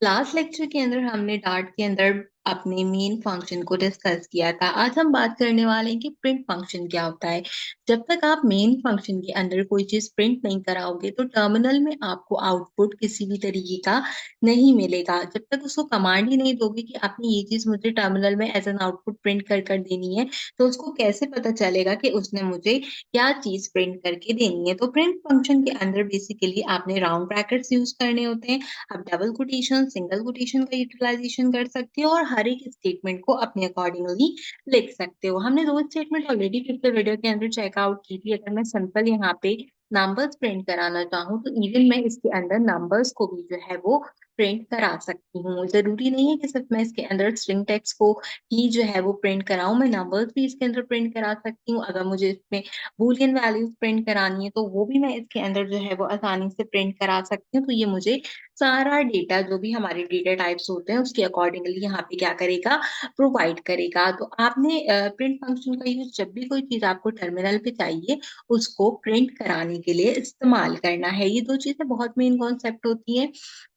Last lecture के अंदर हमने डार्ट के अंदर अपने मेन फंक्शन को डिस्कस किया था। आज हम बात करने वाले हैं कि प्रिंट फंक्शन क्या होता है। जब तक आप मेन फंक्शन के अंदर कोई चीज प्रिंट नहीं कराओगे तो टर्मिनल में आपको आउटपुट किसी भी तरीके का नहीं मिलेगा। जब तक उसको कमांड ही नहीं दोगे कि आपने ये चीज मुझे टर्मिनल में एज एन आउटपुट प्रिंट कर कर देनी है, तो उसको कैसे पता चलेगा कि उसने मुझे क्या चीज प्रिंट करके देनी है। तो प्रिंट फंक्शन के अंदर बेसिकली आपने राउंड ब्रैकेट्स यूज करने होते हैं। आप डबल कोटेशन सिंगल कोटेशन का यूटिलाइजेशन कर सकते हो और हर एक स्टेटमेंट को अपने अकॉर्डिंगली लिख सकते हो। हमने दो स्टेटमेंट ऑलरेडी पिछले वीडियो के अंदर चेकआउट की थी। अगर मैं सिंपल यहाँ पे नंबर्स प्रिंट कराना चाहूँ तो इवन मैं इसके अंदर नंबर्स को भी जो है वो प्रिंट करा सकती हूँ। जरूरी नहीं है कि सिर्फ मैं इसके अंदर स्ट्रिंग टेक्स्ट को ही जो है वो प्रिंट कराऊं, मैं नंबर्स भी इसके अंदर प्रिंट करा सकती हूँ। अगर मुझे इसमें बूलियन वैल्यूज प्रिंट करानी है तो वो भी मैं इसके अंदर जो है वो आसानी से प्रिंट करा सकती हूँ। तो ये मुझे सारा डेटा जो भी हमारे डेटा टाइप्स होते हैं उसके अकॉर्डिंगली यहाँ पे क्या करेगा, प्रोवाइड करेगा। तो आपने प्रिंट फंक्शन का यूज जब भी कोई चीज आपको टर्मिनल पे चाहिए उसको प्रिंट कराने के लिए इस्तेमाल करना है। ये दो चीजें बहुत मेन कॉन्सेप्ट होती हैं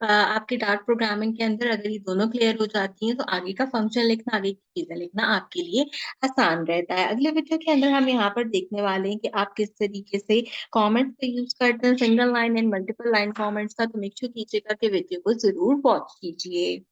आपके डार्ट प्रोग्रामिंग के अंदर। अगर ये दोनों क्लियर हो जाती हैं तो आगे का फंक्शन लिखना, आगे की चीजें लिखना आपके लिए आसान रहता है। अगले वीडियो के अंदर हम यहाँ पर देखने वाले हैं कि आप किस तरीके से कमेंट्स का यूज करते हैं, single line and multiple line comments का। तो मेक श्योर कीजिएगा कि वीडियो को जरूर वॉच कीजिए।